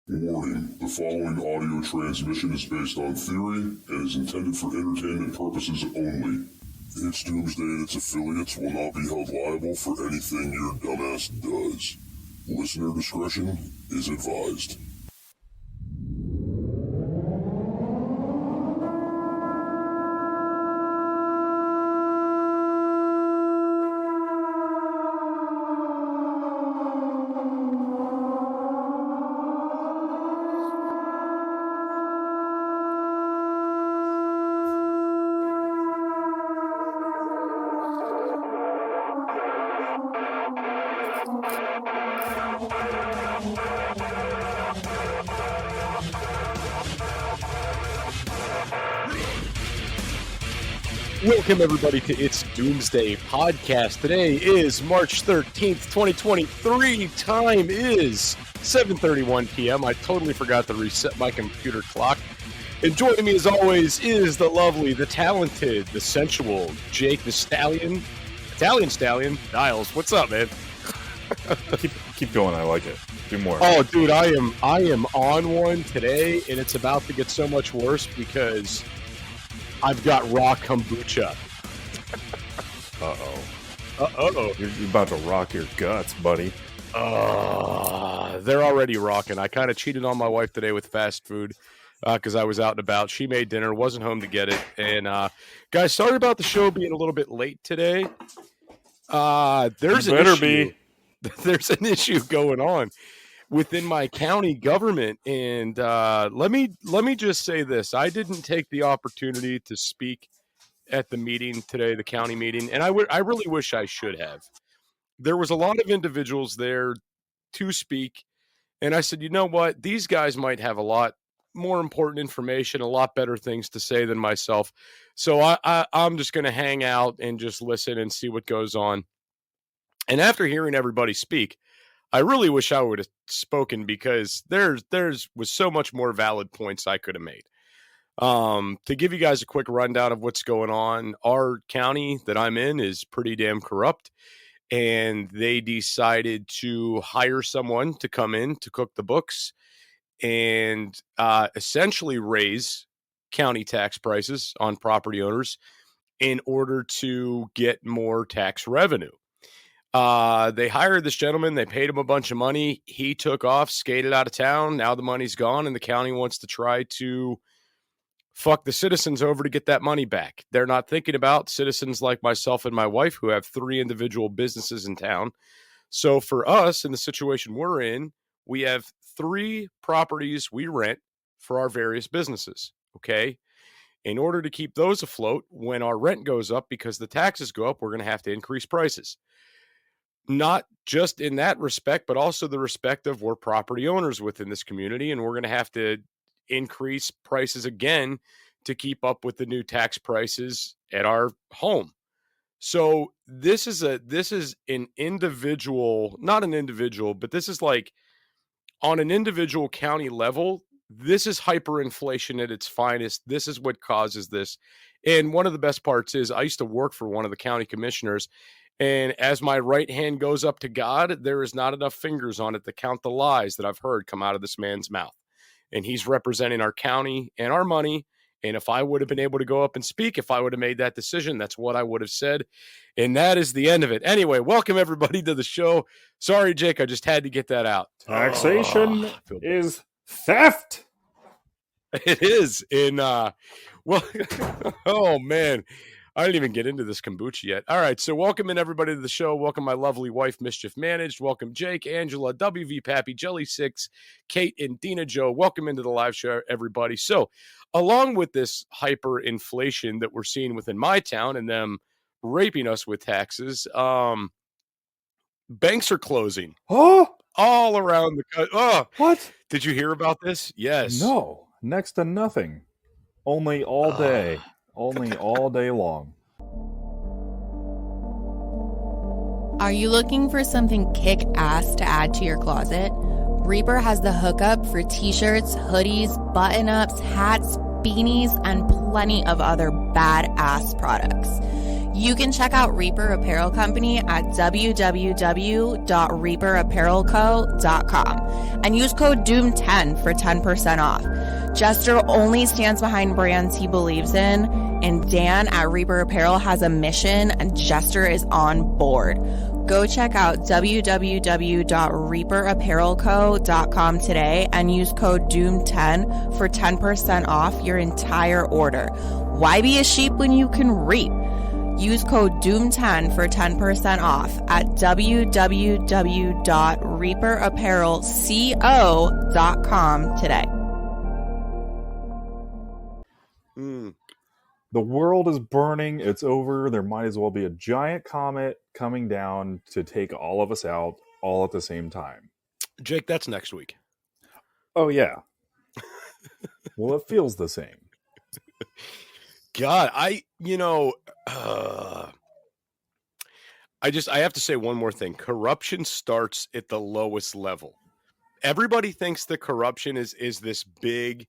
Warning, the following audio transmission is based on theory and is intended for entertainment purposes only. It's Doomsday and its affiliates will not be held liable for anything your dumbass does. Listener discretion is advised. Welcome, everybody, to It's Doomsday Podcast. Today is March 13th, 2023. Time is 7:31 p.m. I totally forgot to reset my computer clock. And joining me, as always, is the lovely, the talented, the sensual Jake the Stallion. Italian Stallion. Niles, what's up, man? Keep going. I like it. Do more. Oh, dude, I am on one today, and it's about to get so much worse because I've got raw kombucha. Uh-oh. You're about to rock your guts, buddy. They're already rocking. I kind of cheated on my wife today with fast food because I was out and about. She made dinner, wasn't home to get it. And, guys, sorry about the show being a little bit late today. There's an issue going on within my county government, and let me just say this: I didn't take the opportunity to speak at the meeting today, the county meeting, and I really wish I should have. There was a lot of individuals there to speak, and I said, you know what? These guys might have a lot more important information, a lot better things to say than myself. So I'm just going to hang out and just listen and see what goes on. And after hearing everybody speak, I really wish I would have spoken because there's was so much more valid points I could have made. To give you guys a quick rundown of what's going on, our county that I'm in is pretty damn corrupt, and they decided to hire someone to come in to cook the books and essentially raise county tax prices on property owners in order to get more tax revenue. They hired this gentleman. They paid him a bunch of money. He took off, skated out of town. Now the money's gone, and the county wants to try to fuck the citizens over to get that money back. They're not thinking about citizens like myself and my wife who have 3 individual businesses in town. So for us, in the situation we're in, we have 3 properties we rent for our various businesses, okay? In order to keep those afloat, when our rent goes up because the taxes go up, we're going to have to increase prices. Not just in that respect, but also the respect of we're property owners within this community, and we're going to have to increase prices again to keep up with the new tax prices at our home. So this is an individual, not an individual, but this is like on an individual county level. This is hyperinflation at its finest. This is what causes this. And one of the best parts is I used to work for one of the county commissioners. And as my right hand goes up to God, there is not enough fingers on it to count the lies that I've heard come out of this man's mouth. And he's representing our county and our money. And if I would have been able to go up and speak, if I would have made that decision, that's what I would have said. And that is the end of it. Anyway, welcome everybody to the show. Sorry, Jake, I just had to get that out. Taxation is theft. It is. Oh, man. I didn't even get into this kombucha yet. All right, so welcome in everybody to the show. Welcome my lovely wife, Mischief Managed. Welcome Jake, Angela, WV Pappy, Jelly 6, Kate, and Dina Joe. Welcome into the live show, everybody. So along with this hyperinflation that we're seeing within my town and them raping us with taxes, banks are closing. Oh, all around the country. Oh, what? Did you hear about this? Yes. No, next to nothing. Only all day. Only all day long. Are you looking for something kick-ass to add to your closet? Reaper has the hookup for t-shirts, hoodies, button-ups, hats, beanies, and plenty of other badass products. You can check out Reaper Apparel Company at www.reaperapparelco.com and use code DOOM10 for 10% off. Jester only stands behind brands he believes in, and Dan at Reaper Apparel has a mission, and Jester is on board. Go check out www.reaperapparelco.com today and use code DOOM10 for 10% off your entire order. Why be a sheep when you can reap? Use code DOOM10 for 10% off at www.reaperapparelco.com today. The world is burning. It's over. There might as well be a giant comet coming down to take all of us out all at the same time. Jake, that's next week. Oh, yeah. Well, it feels the same. God, I have to say one more thing. Corruption starts at the lowest level. Everybody thinks that corruption is this big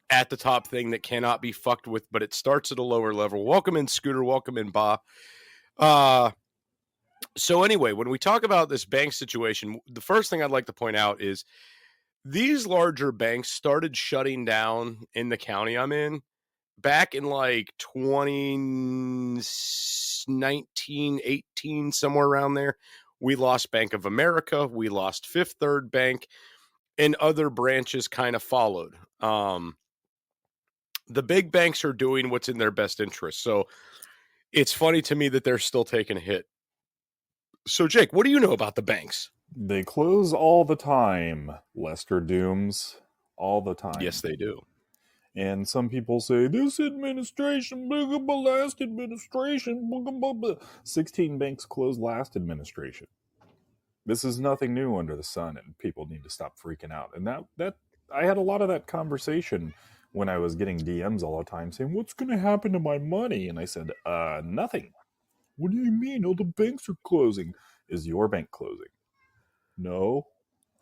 at the top thing that cannot be fucked with, but it starts at a lower level. Welcome in, Scooter. Welcome in, Ba. So anyway, when we talk about this bank situation, the first thing I'd like to point out is these larger banks started shutting down in the county I'm in back in like 2019, 18, somewhere around there. We lost Bank of America. We lost Fifth Third Bank, and other branches kind of followed. The big banks are doing what's in their best interest. So it's funny to me that they're still taking a hit. So, Jake, what do you know about the banks? They close all the time, Lester Dooms. All the time. Yes, they do. And some people say, this administration, last administration, 16 banks closed last administration. This is nothing new under the sun, and people need to stop freaking out. And that I had a lot of that conversation when I was getting DMs all the time saying, what's going to happen to my money? And I said, nothing. What do you mean? Oh, the banks are closing. Is your bank closing? No.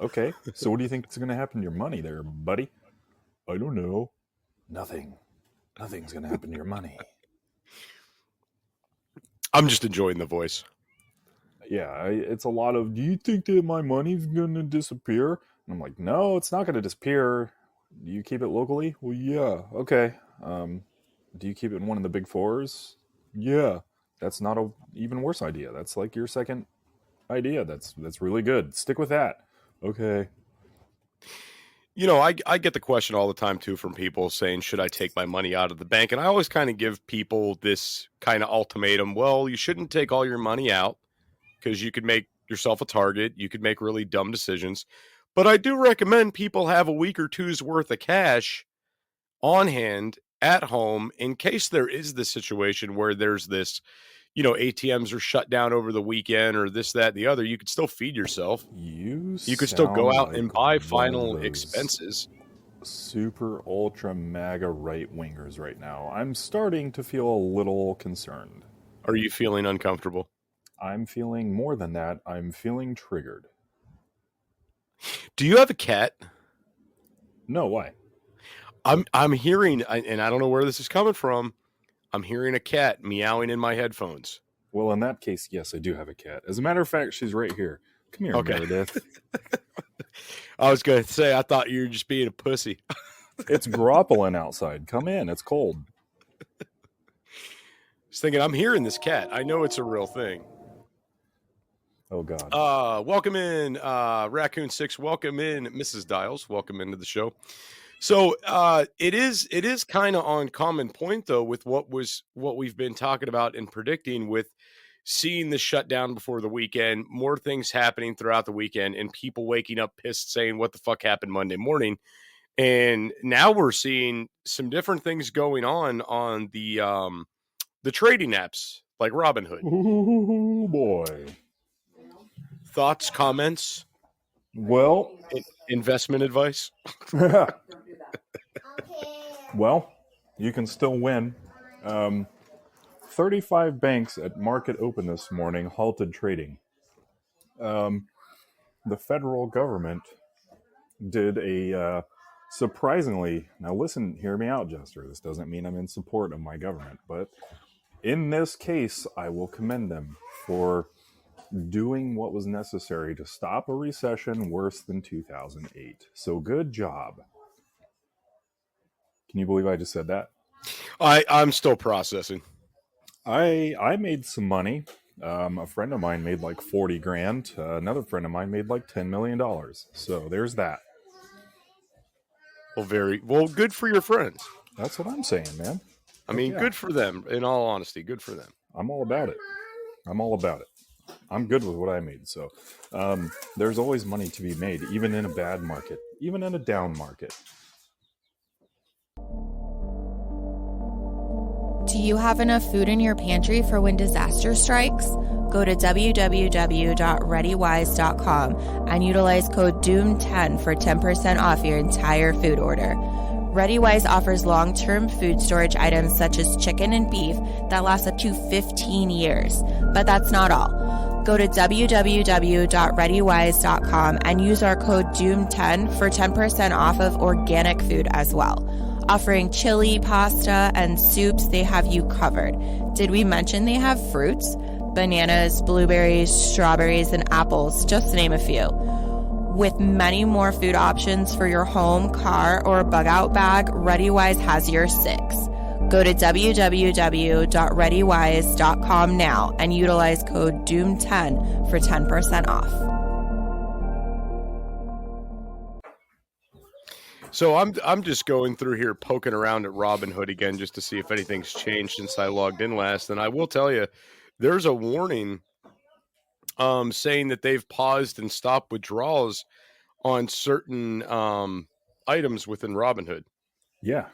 Okay. So what do you think is going to happen to your money there, buddy? I don't know. Nothing. Nothing's going to happen to your money. I'm just enjoying the voice. Yeah, it's a lot of, do you think that my money's going to disappear? And I'm like, no, it's not going to disappear. Do you keep it locally? Well, yeah. Okay. Do you keep it in one of the big fours? Yeah. That's not a even worse idea. That's like your second idea. That's really good. Stick with that. Okay. You know, I get the question all the time, too, from people saying, should I take my money out of the bank? And I always kind of give people this kind of ultimatum. Well, you shouldn't take all your money out because you could make yourself a target. You could make really dumb decisions. But I do recommend people have a week or two's worth of cash on hand at home in case there is this situation where there's this, you know, ATMs are shut down over the weekend or this, that, the other. You could still feed yourself. You could still go out and buy final expenses. Super ultra MAGA right wingers right now. I'm starting to feel a little concerned. Are you feeling uncomfortable? I'm feeling more than that. I'm feeling triggered. Do you have a cat? No, why? I'm hearing, and I don't know where this is coming from, I'm hearing a cat meowing in my headphones. Well, in that case, yes, I do have a cat. As a matter of fact, she's right here. Come here, okay. Meredith. I was going to say, I thought you were just being a pussy. It's groppling outside. Come in. It's cold. I was thinking, I'm hearing this cat. I know it's a real thing. Oh, God. Welcome in, Raccoon 6. Welcome in, Mrs. Dials. Welcome into the show. So it is kind of on common point, though, with what we've been talking about and predicting with seeing the shutdown before the weekend, more things happening throughout the weekend, and people waking up pissed saying, what the fuck happened Monday morning? And now we're seeing some different things going on the trading apps like Robinhood. Oh, boy. Thoughts, comments? Well, investment advice? Well, you can still win. 35 banks at market open this morning halted trading. The federal government did a surprisingly, now listen, hear me out, Jester. This doesn't mean I'm in support of my government, but In this case, I will commend them for doing what was necessary to stop a recession worse than 2008. So good job. Can you believe I just said that? I'm still processing. I made some money. A friend of mine made like 40 grand. Another friend of mine made like $10 million. So there's that. Well, good for your friends. That's what I'm saying, man. I mean, good for them. In all honesty, good for them. I'm all about it. I'm good with what I made. So there's always money to be made, even in a bad market, even in a down market. Do you have enough food in your pantry for when disaster strikes? Go to www.readywise.com and utilize code DOOM10 for 10% off your entire food order. ReadyWise offers long-term food storage items such as chicken and beef that last up to 15 years. But that's not all. Go to www.readywise.com and use our code DOOM10 for 10% off of organic food as well. Offering chili, pasta, and soups, they have you covered. Did we mention they have fruits? Bananas, blueberries, strawberries, and apples, just to name a few. With many more food options for your home, car, or bug-out bag, ReadyWise has your six. Go to www.readywise.com now and utilize code DOOM10 for 10% off. So I'm just going through here poking around at Robinhood again just to see if anything's changed since I logged in last. And I will tell you, there's a warning saying that they've paused and stopped withdrawals on certain items within Robinhood. Yeah.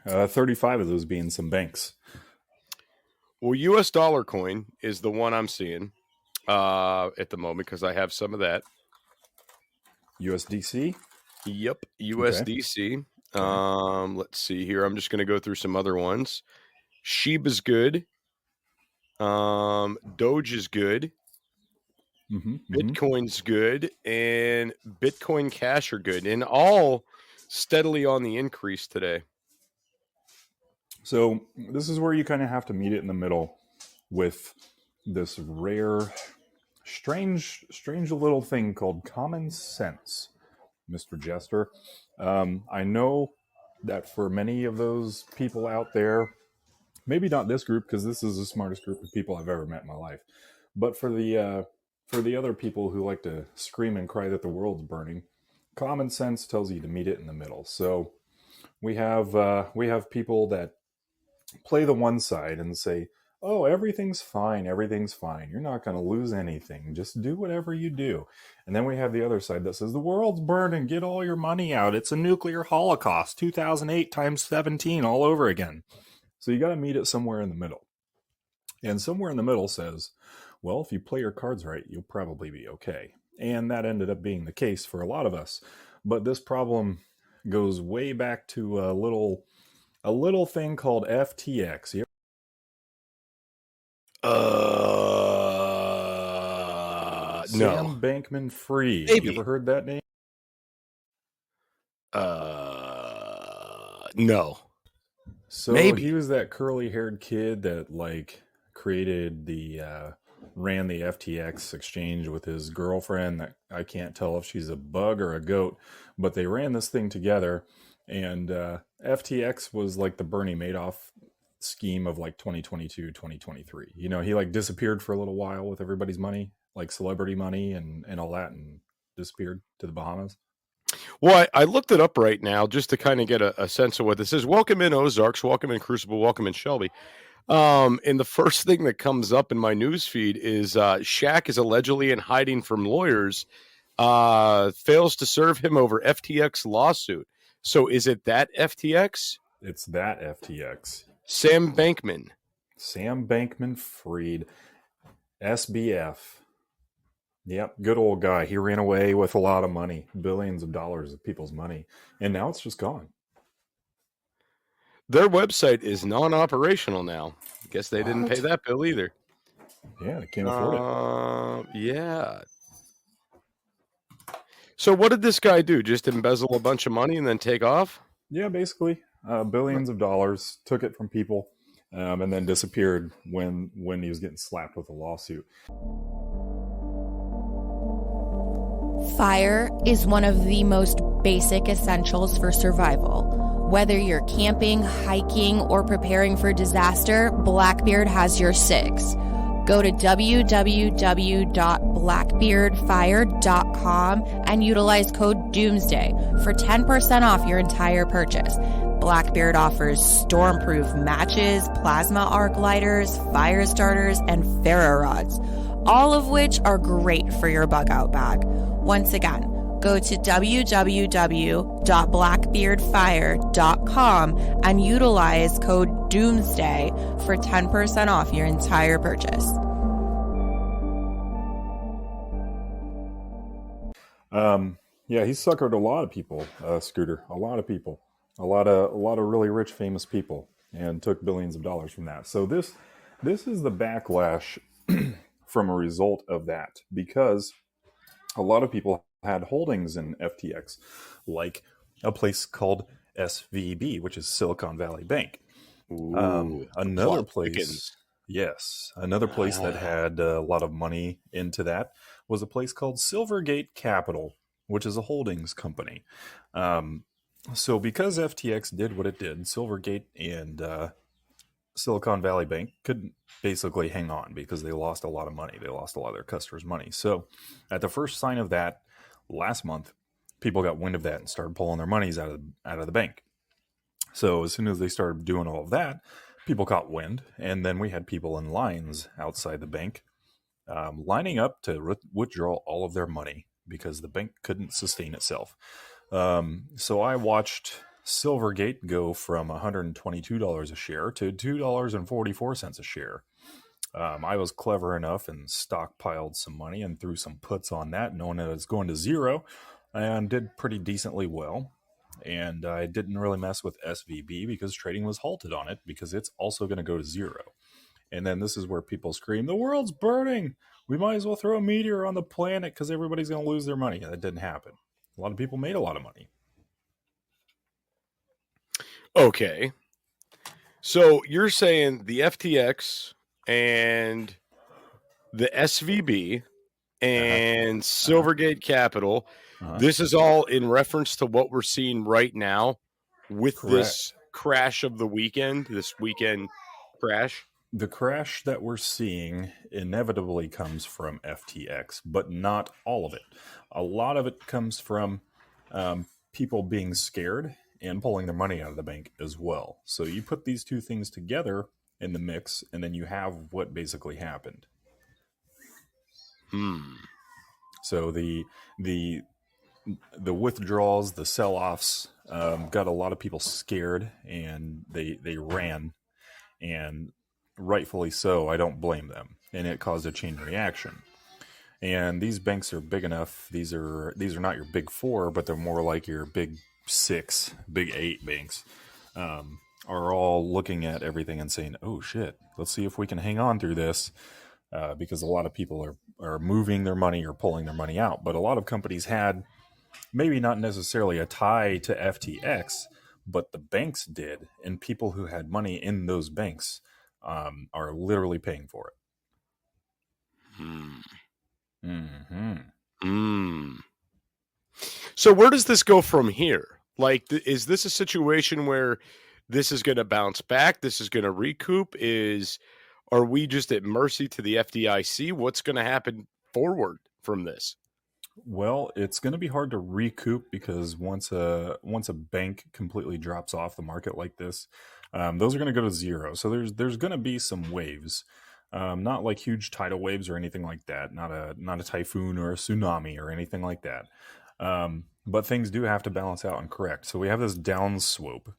35 of those being some banks. Well, US dollar coin is the one I'm seeing at the moment because I have some of that. USDC? Yep, USDC. Okay. Let's see here. I'm just going to go through some other ones. Shiba's good. Doge is good. Bitcoin's good. And Bitcoin Cash are good. And all steadily on the increase today. So this is where you kind of have to meet it in the middle with this rare, strange little thing called common sense. Mr. Jester. I know that for many of those people out there, maybe not this group because this is the smartest group of people I've ever met in my life, but for the other people who like to scream and cry that the world's burning, common sense tells you to meet it in the middle. So we have people that play the one side and say, oh, everything's fine. You're not going to lose anything. Just do whatever you do. And then we have the other side that says, the world's burning. Get all your money out. It's a nuclear holocaust. 2008 times 17 all over again. So you got to meet it somewhere in the middle. And somewhere in the middle says, well, if you play your cards right, you'll probably be okay. And that ended up being the case for a lot of us. But this problem goes way back to a little thing called FTX. No. Sam Bankman-Fried. Maybe. You ever heard that name? No. So maybe he was that curly-haired kid that created ran the FTX exchange with his girlfriend. That I can't tell if she's a bug or a goat, but they ran this thing together. And FTX was like the Bernie Madoff scheme of 2022, 2023. You know, he disappeared for a little while with everybody's money, like celebrity money and all that, and disappeared to the Bahamas. Well, I looked it up right now just to kind of get a sense of what this is. Welcome in Ozarks, welcome in Crucible, welcome in Shelby. And the first thing that comes up in my news feed is Shaq is allegedly in hiding from lawyers, fails to serve him over FTX lawsuit. So is it that FTX? It's that FTX. Sam Bankman-Fried, SBF. Yep, good old guy. He ran away with a lot of money, billions of dollars of people's money, and now it's just gone. Their website is non-operational now. Guess they didn't pay that bill either. Yeah, they can't afford it. Yeah. So what did this guy do? Just embezzle a bunch of money and then take off? Yeah, basically. Billions of dollars, took it from people. and then disappeared when he was getting slapped with a lawsuit. Fire is one of the most basic essentials for survival. Whether you're camping, hiking, or preparing for disaster, Blackbeard has your six. Go to www.blackbeardfire.com and utilize code DOOMSDAY for 10% off your entire purchase. Blackbeard offers stormproof matches, plasma arc lighters, fire starters, and ferro rods, all of which are great for your bug out bag. Once again, go to www.blackbeardfire.com and utilize code DOOMSDAY for 10% off your entire purchase. Yeah, he suckered a lot of people, Scooter. A lot of people. A lot of really rich, famous people, and took billions of dollars from that. So this is the backlash from a result of that, because a lot of people had holdings in FTX, like a place called SVB, which is Silicon Valley Bank. Another place, another place that had a lot of money into that was a place called Silvergate Capital, which is a holdings company. So because FTX did what it did, Silvergate and Silicon Valley Bank couldn't basically hang on because they lost a lot of money. They lost a lot of their customers' money. So at the first sign of that last month, people got wind of that and started pulling their monies out of the bank. So as soon as they started doing all of that, people caught wind, and then we had people in lines outside the bank lining up to withdraw all of their money because the bank couldn't sustain itself. So I watched Silvergate go from $122 a share to $2.44 a share. I was clever enough and stockpiled some money and threw some puts on that, knowing that it's going to zero, and did pretty decently well. And I didn't really mess with SVB because trading was halted on it because it's also going to go to zero. And then this is where people scream, the world's burning. We might as well throw a meteor on the planet because everybody's going to lose their money. And that didn't happen. A lot of people made a lot of money. Okay. So you're saying the FTX and the SVB and Silvergate Capital, this is all in reference to what we're seeing right now with this crash of the weekend, this weekend crash? The crash that we're seeing inevitably comes from FTX, but not all of it. A lot of it comes from people being scared and pulling their money out of the bank as well. So you put these two things together in the mix, and then you have what basically happened. So the withdrawals, the sell-offs, got a lot of people scared, and they ran, and rightfully so. I don't blame them, and it caused a chain reaction. And these banks are big enough. These are not your big four, but they're more like your big six, big eight banks. Are all looking at everything and saying, "Oh shit, let's see if we can hang on through this," because a lot of people are moving their money or pulling their money out. But a lot of companies had maybe not necessarily a tie to FTX, but the banks did, and people who had money in those banks are literally paying for it. So where does this go from here? Like, is this a situation where this is going to bounce back? This is going to recoup? Are we just at mercy to the FDIC? What's going to happen forward from this? Well, it's going to be hard to recoup because once a bank completely drops off the market like this, those are going to go to zero. So there's going to be some waves, not like huge tidal waves or anything like that, not a typhoon or a tsunami or anything like that. But things do have to balance out and correct. So we have this downslope.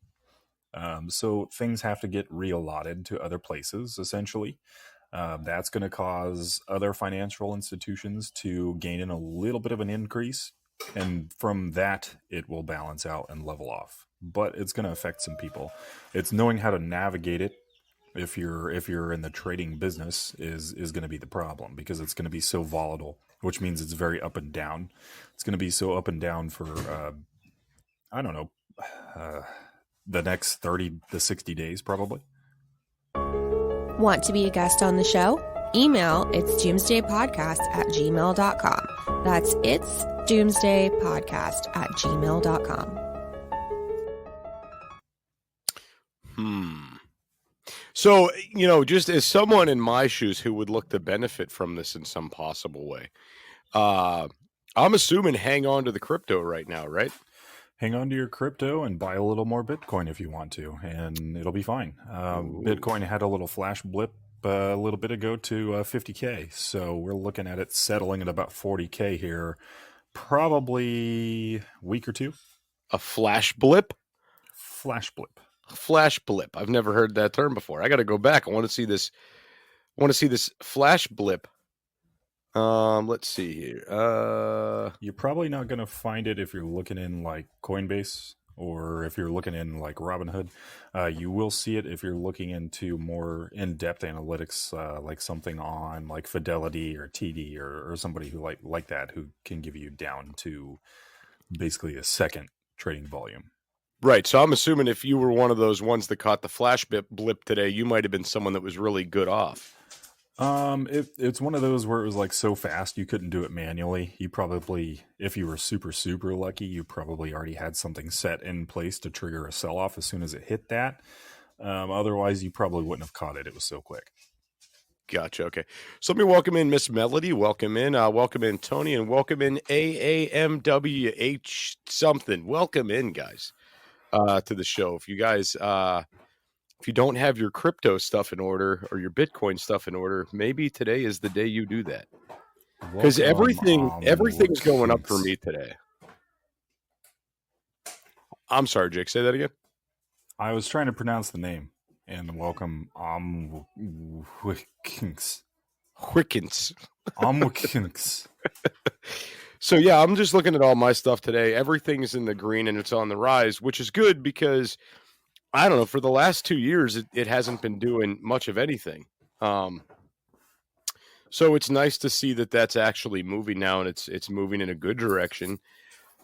So things have to get reallotted to other places, essentially. That's going to cause other financial institutions to gain in a little bit of an increase. And from that, it will balance out and level off. But it's going to affect some people. It's knowing how to navigate it. If you're in the trading business is going to be the problem, because it's going to be so volatile, which means it's very up and down. It's going to be so up and down for, the next 30 to 60 days, probably. Want to be a guest on the show? Email itsdoomsdaypodcast@gmail.com. That's itsdoomsdaypodcast@gmail.com. So, just as someone in my shoes who would look to benefit from this in some possible way, I'm assuming hang on to the crypto right now, right? Hang on to your crypto and buy a little more Bitcoin if you want to, and it'll be fine. Bitcoin had a little flash blip a little bit ago to 50K, so we're looking at it settling at about 40K here, probably a week or two. A flash blip? Flash blip. Flash blip. I've never heard that term before. I got to go back. I want to see this flash blip. Let's see here. You're probably not going to find it if you're looking in like Coinbase or if you're looking in like Robinhood. You will see it if you're looking into more in-depth analytics, like something on like Fidelity or TD or somebody who like that, who can give you down to basically a second trading volume. Right. So I'm assuming if you were one of those ones that caught the flash blip today, you might have been someone that was really good off. It's one of those where it was like so fast you couldn't do it manually. You probably, if you were super, super lucky, you probably already had something set in place to trigger a sell-off as soon as it hit that. Otherwise, you probably wouldn't have caught it. It was so quick. Gotcha. Okay. So let me welcome in Miss Melody. Welcome in Tony, and welcome in AAMWH something. Welcome in, guys, to the show. If you guys, if you don't have your crypto stuff in order or your Bitcoin stuff in order, maybe today is the day you do that. Because everything's going up for me today. I'm sorry, Jake. Say that again. I was trying to pronounce the name. And welcome, Wickings. So yeah, I'm just looking at all my stuff today. Everything's in the green and it's on the rise, which is good because I don't know, for the last 2 years, it hasn't been doing much of anything. So it's nice to see that that's actually moving now, and it's moving in a good direction.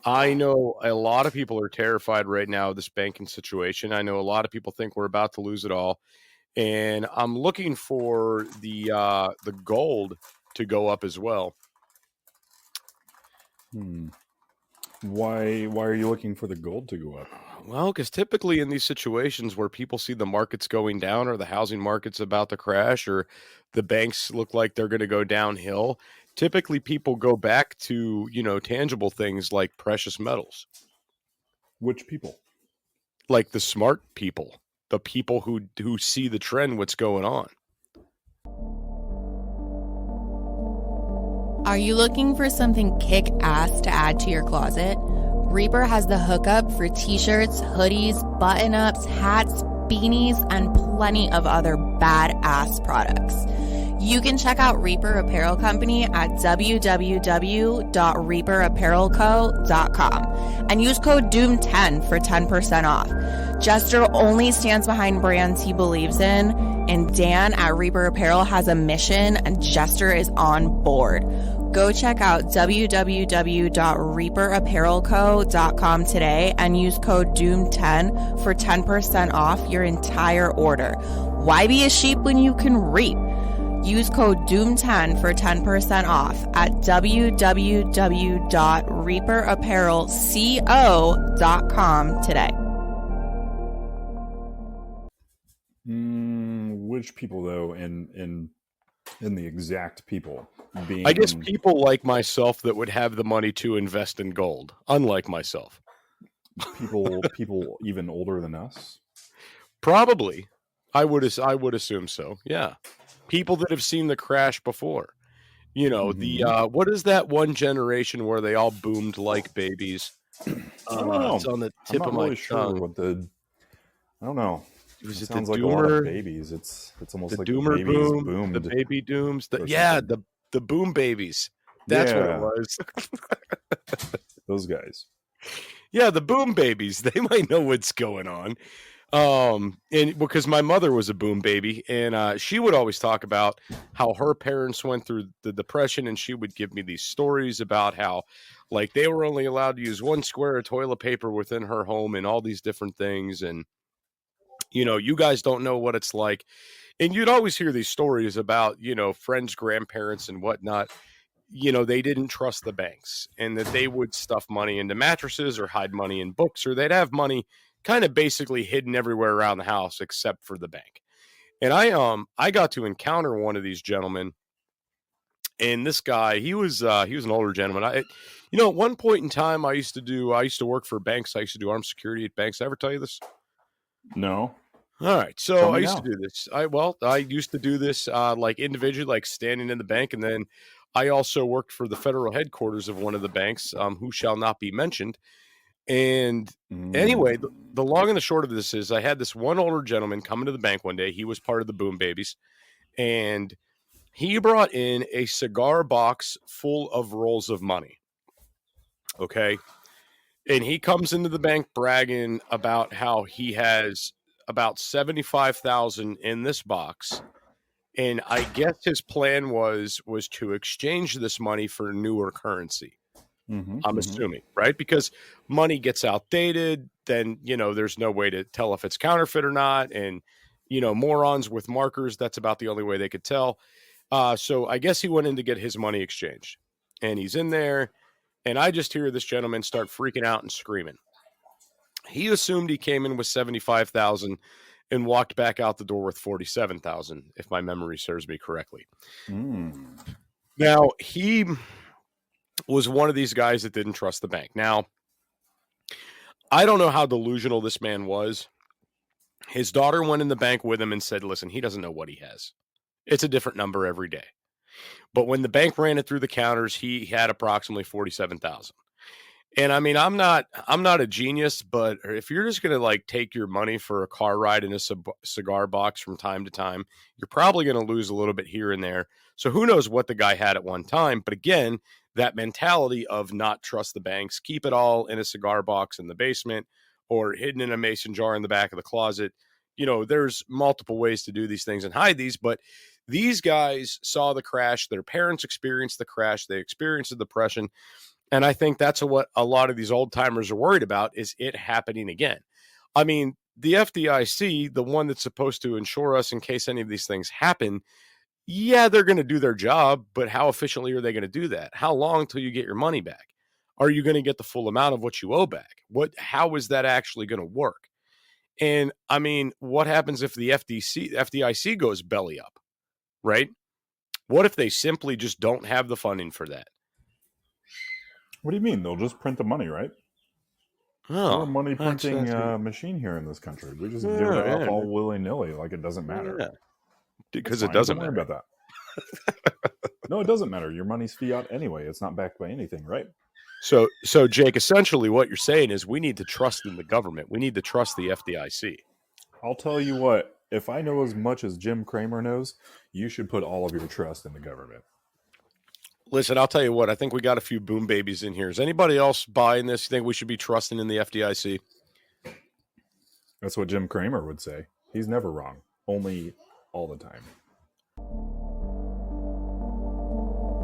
I know a lot of people are terrified right now of this banking situation. I know a lot of people think we're about to lose it all. And I'm looking for the gold to go up as well. Why are you looking for the gold to go up? Well, because typically in these situations where people see the markets going down or the housing market's about to crash or the banks look like they're going to go downhill, typically people go back to, tangible things like precious metals. Which people? Like the smart people, the people who see the trend, what's going on. Are you looking for something kick-ass to add to your closet? Reaper has the hookup for t-shirts, hoodies, button-ups, hats, beanies, and plenty of other badass products. You can check out Reaper Apparel Company at www.reaperapparelco.com and use code DOOM10 for 10% off. Jester only stands behind brands he believes in, and Dan at Reaper Apparel has a mission, and Jester is on board. Go check out www.reaperapparelco.com today and use code DOOM10 for 10% off your entire order. Why be a sheep when you can reap? Use code DOOM10 for 10% off at www.reaperapparelco.com today. Which people, though, in the exact people being... I guess people like myself that would have the money to invest in gold, unlike myself. People even older than us? Probably. I would assume so, yeah. People that have seen the crash before. What is that one generation where they all boomed like babies? It's on the tip of my tongue. I don't know. It sounds the like doomer, a lot of babies. It's almost the like doomer the babies boom, boomed. the baby dooms. The boom babies. That's what it was. Those guys. Yeah, the boom babies. They might know what's going on. And because my mother was a boom baby, and she would always talk about how her parents went through the Depression, and she would give me these stories about how, like, they were only allowed to use one square of toilet paper within her home and all these different things. And you guys don't know what it's like And you'd always hear these stories about, friends, grandparents and whatnot. They didn't trust the banks and that they would stuff money into mattresses or hide money in books, or they'd have money kind of basically hidden everywhere around the house except for the bank. And I got to encounter one of these gentlemen, and this guy, he was an older gentleman. At one point in time, I used to work for banks. I used to do armed security at banks. Did I ever tell you this? No. All right. So I used to do this. I used to do this like individually, like standing in the bank. And then I also worked for the federal headquarters of one of the banks, who shall not be mentioned. And anyway, the long and the short of this is I had this one older gentleman come into the bank one day. He was part of the Boom Babies. And he brought in a cigar box full of rolls of money. Okay. And he comes into the bank bragging about how he has about 75,000 in this box. And I guess his plan was to exchange this money for newer currency. I'm assuming, right? Because money gets outdated, then, there's no way to tell if it's counterfeit or not. And, morons with markers, that's about the only way they could tell. So I guess he went in to get his money exchanged. And he's in there, and I just hear this gentleman start freaking out and screaming. He assumed he came in with 75,000 and walked back out the door with 47,000, if my memory serves me correctly. Now, he was one of these guys that didn't trust the bank. Now, I don't know how delusional this man was. His daughter went in the bank with him and said, listen, he doesn't know what he has. It's a different number every day. But when the bank ran it through the counters, he had approximately 47,000. And I mean, I'm not a genius, but if you're just going to like take your money for a car ride in a cigar box from time to time, you're probably going to lose a little bit here and there. So who knows what the guy had at one time. But again, that mentality of not trust the banks, keep it all in a cigar box in the basement or hidden in a mason jar in the back of the closet. There's multiple ways to do these things and hide these, but these guys saw the crash. Their parents experienced the crash. They experienced the depression. And I think that's what a lot of these old timers are worried about, is it happening again. I mean, the FDIC, the one that's supposed to insure us in case any of these things happen, yeah, they're going to do their job, but how efficiently are they going to do that? How long till you get your money back? Are you going to get the full amount of what you owe back? How is that actually going to work? And I mean, what happens if the FDIC goes belly up, right? What if they simply just don't have the funding for that? What do you mean? They'll just print the money, right? We're a money printing machine here in this country. We just give it up all willy-nilly like it doesn't matter. Yeah. Because it doesn't matter. Don't worry about that. No, it doesn't matter. Your money's fiat anyway. It's not backed by anything, right? So Jake, essentially what you're saying is we need to trust in the government. We need to trust the FDIC. I'll tell you what. If I know as much as Jim Cramer knows, you should put all of your trust in the government. Listen, I'll tell you what. I think we got a few boom babies in here. Is anybody else buying this? You think we should be trusting in the FDIC? That's what Jim Cramer would say. He's never wrong. Only all the time.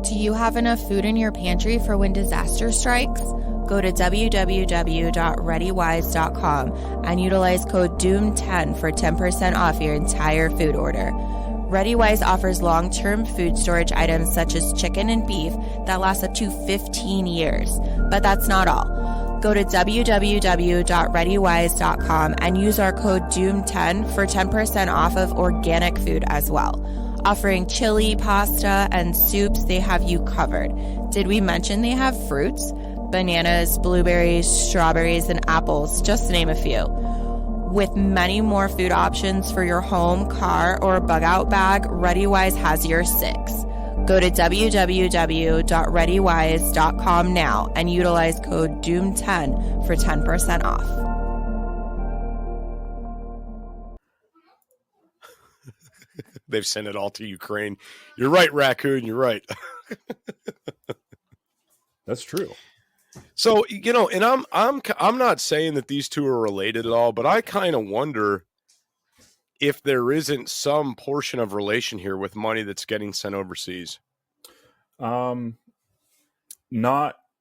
Do you have enough food in your pantry for when disaster strikes? Go to www.readywise.com and utilize code DOOM10 for 10% off your entire food order. ReadyWise offers long-term food storage items such as chicken and beef that last up to 15 years. But that's not all. Go to www.readywise.com and use our code DOOM10 for 10% off of organic food as well. Offering chili, pasta, and soups, they have you covered. Did we mention they have fruits? Bananas, blueberries, strawberries, and apples, just to name a few. With many more food options for your home, car, or bug-out bag, ReadyWise has your six. Go to www.readywise.com now and utilize code DOOM10 for 10% off. They've sent it all to Ukraine. You're right, Raccoon. You're right. That's true. So, and I'm not saying that these two are related at all, but I kind of wonder if there isn't some portion of relation here with money that's getting sent overseas. Not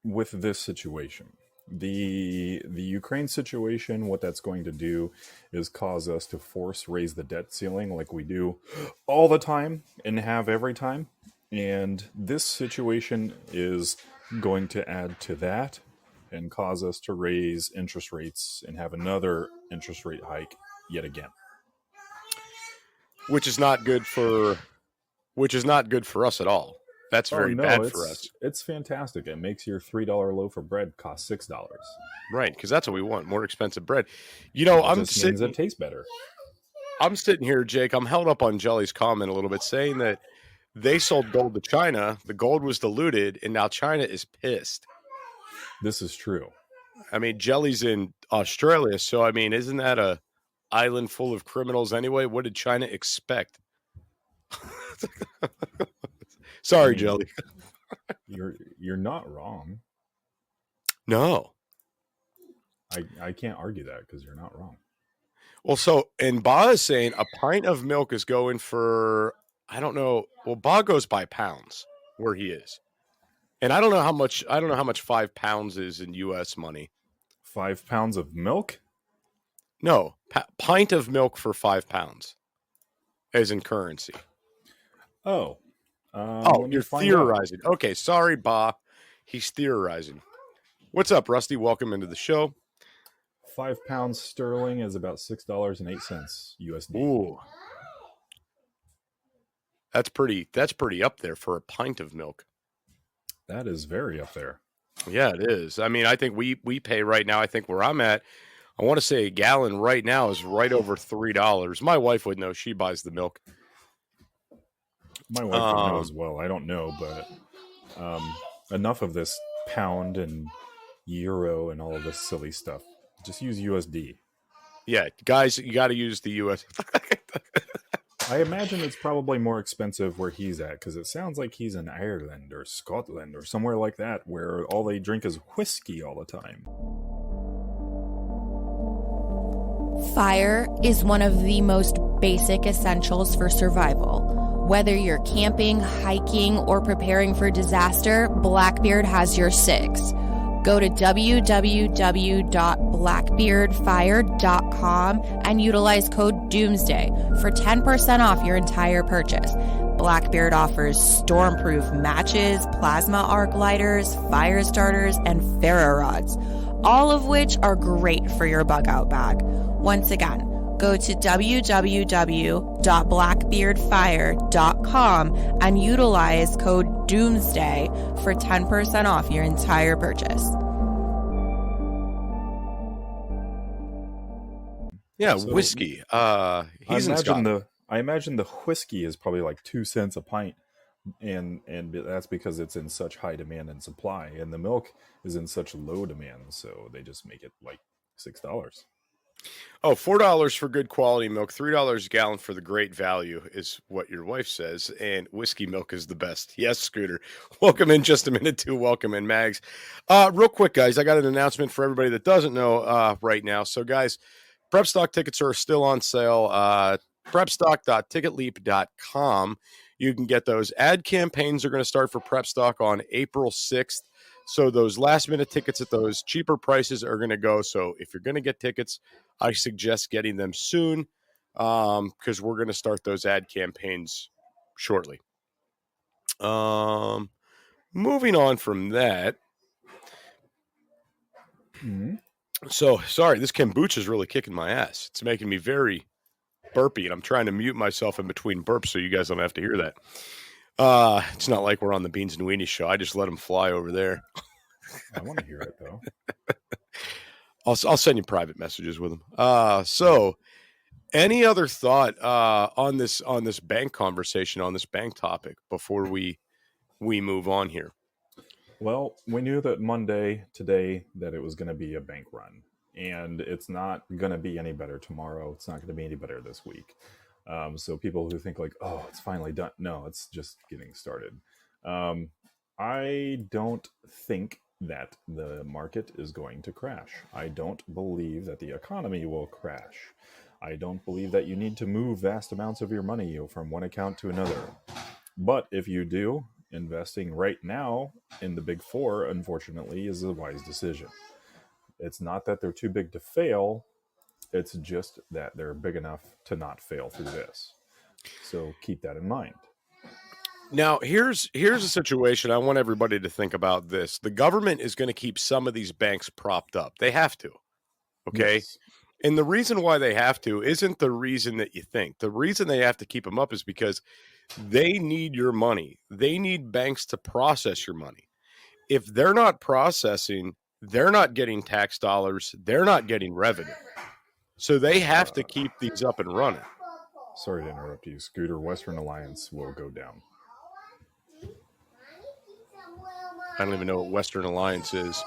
with this situation. The Ukraine situation, what that's going to do is cause us to raise the debt ceiling like we do all the time and have every time. And this situation is going to add to that and cause us to raise interest rates and have another interest rate hike yet again. Which is not good for us at all. That's very bad for us. It's fantastic. It makes your $3 loaf of bread cost $6. Right, because that's what we want, more expensive bread. Means it tastes better. I'm sitting here, Jake. I'm held up on Jelly's comment a little bit, saying that they sold gold to China. The gold was diluted, and now China is pissed. This is true. I mean, Jelly's in Australia, so I mean, isn't that a island full of criminals anyway? What did China expect? Sorry, Jelly. You're not wrong. No. I can't argue that because you're not wrong. Well, and Ba is saying a pint of milk is going for, I don't know. Well, Ba goes by pounds where he is. And I don't know how much 5 pounds is in US money. 5 pounds of milk? No, pint of milk for 5 pounds as in currency. Oh. You're theorizing. Okay, sorry, Ba. He's theorizing. What's up, Rusty? Welcome into the show. 5 pounds sterling is about $6.08 USD. Ooh. That's pretty up there for a pint of milk. That is very up there. Yeah, it is. I mean, I think we pay right now, I think where I'm at, I want to say a gallon right now is right over $3. My wife would know. She buys the milk. My wife would know as well. I don't know, but enough of this pound and euro and all of this silly stuff. Just use USD. Yeah, guys, you got to use the US. I imagine it's probably more expensive where he's at because it sounds like he's in Ireland or Scotland or somewhere like that where all they drink is whiskey all the time. Fire is one of the most basic essentials for survival. Whether you're camping, hiking, or preparing for disaster, Blackbeard has your six. Go to www.blackbeardfire.com and utilize code DoomsDay for 10% off your entire purchase. Blackbeard offers stormproof matches, plasma arc lighters, fire starters, and ferro rods, all of which are great for your bug out bag. Once again, go to www.blackbeardfire.com and utilize code DOOMSDAY for 10% off your entire purchase. Yeah, so, whiskey. He's in Scotland. I imagine the whiskey is probably like 2 cents a pint, and that's because it's in such high demand and supply, and the milk is in such low demand, so they just make it like $6. Oh, $4 for good quality milk, $3 a gallon for the great value is what your wife says, and whiskey milk is the best. Yes, Scooter. Welcome in just a minute too. Welcome in, Mags. Real quick, guys, I got an announcement for everybody that doesn't know right now. So, guys, Prep Stock tickets are still on sale. Prepstock.ticketleap.com. You can get those. Ad campaigns are going to start for Prep Stock on April 6th. So those last-minute tickets at those cheaper prices are going to go. So if you're going to get tickets, I suggest getting them soon because we're going to start those ad campaigns shortly. Moving on from that. Mm-hmm. So, sorry, this kombucha is really kicking my ass. It's making me very burpy, and I'm trying to mute myself in between burps so you guys don't have to hear that. It's not like we're on the Beans and Weenies show. I just let them fly over there. I want to hear it, though. I'll send you private messages with them. So, any other thought on this bank conversation, on this bank topic before we move on here? Well, we knew that Monday, today, that it was going to be a bank run. And it's not going to be any better tomorrow. It's not going to be any better this week. So people who think like, oh, it's finally done. No, it's just getting started. I don't think that the market is going to crash. I don't believe that the economy will crash. I don't believe that you need to move vast amounts of your money from one account to another. But if you do, investing right now in the big four, unfortunately, is a wise decision. It's not that they're too big to fail. It's just that they're big enough to not fail through this. So keep that in mind. Now, here's a situation. I want everybody to think about this. The government is going to keep some of these banks propped up. They have to. Okay. Yes. And the reason why they have to isn't the reason that you think. The reason they have to keep them up is because they need your money. They need banks to process your money. If they're not processing, they're not getting tax dollars. They're not getting revenue. So they have to keep these up and running. Sorry to interrupt you, Scooter. Western Alliance will go down. I don't even know what Western Alliance is.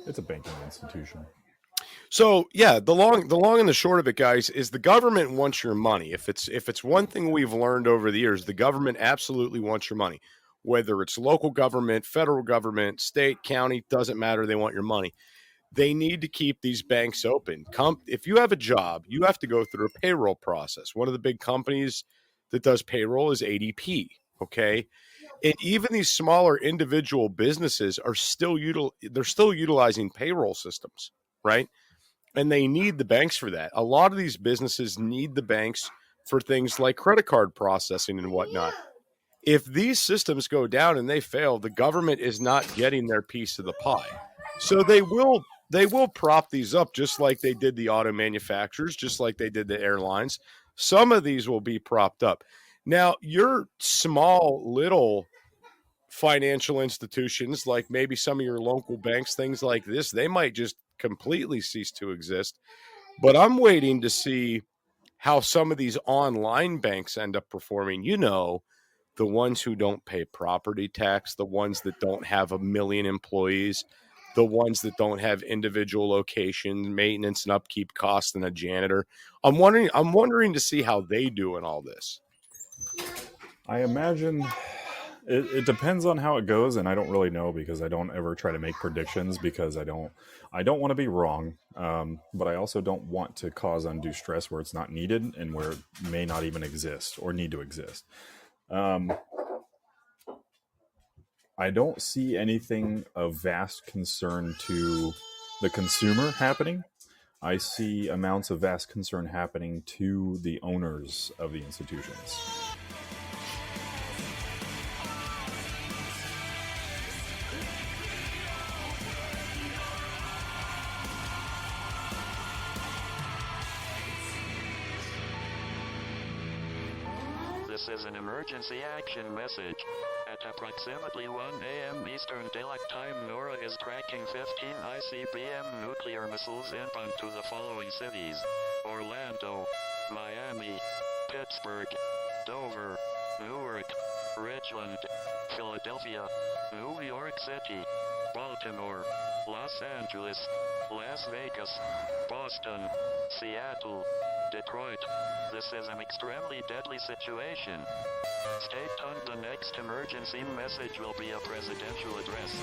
It's a banking institution. So yeah, the long and the short of it, guys, is the government wants your money. If it's one thing we've learned over the years, the government absolutely wants your money. Whether it's local government, federal government, state, county, doesn't matter. They want your money. They need to keep these banks open. If you have a job, you have to go through a payroll process. One of the big companies that does payroll is ADP. Okay. And even these smaller individual businesses are still utilizing payroll systems, right? And they need the banks for that. A lot of these businesses need the banks for things like credit card processing and whatnot. If these systems go down and they fail, the government is not getting their piece of the pie. So they will prop these up just like they did the auto manufacturers, just like they did the airlines. Some of these will be propped up. Now, your small little financial institutions, like maybe some of your local banks, things like this, they might just completely cease to exist. But I'm waiting to see how some of these online banks end up performing. You know, the ones who don't pay property tax, the ones that don't have 1 million employees, the ones that don't have individual locations, maintenance and upkeep costs, and a janitor. I'm wondering to see how they do in all this. I imagine it depends on how it goes, and I don't really know because I don't ever try to make predictions because I don't want to be wrong, but I also don't want to cause undue stress where it's not needed and where it may not even exist or need to exist. I don't see anything of vast concern to the consumer happening. I see amounts of vast concern happening to the owners of the institutions. This is an emergency action message. At approximately 1 a.m. Eastern Daylight Time, NORAD is tracking 15 ICBM nuclear missiles inbound to the following cities: Orlando, Miami, Pittsburgh, Dover, Newark, Richland, Philadelphia, New York City, Baltimore, Los Angeles, Las Vegas, Boston, Seattle, Detroit. This is an extremely deadly situation. Stay tuned. The next emergency message will be a presidential address.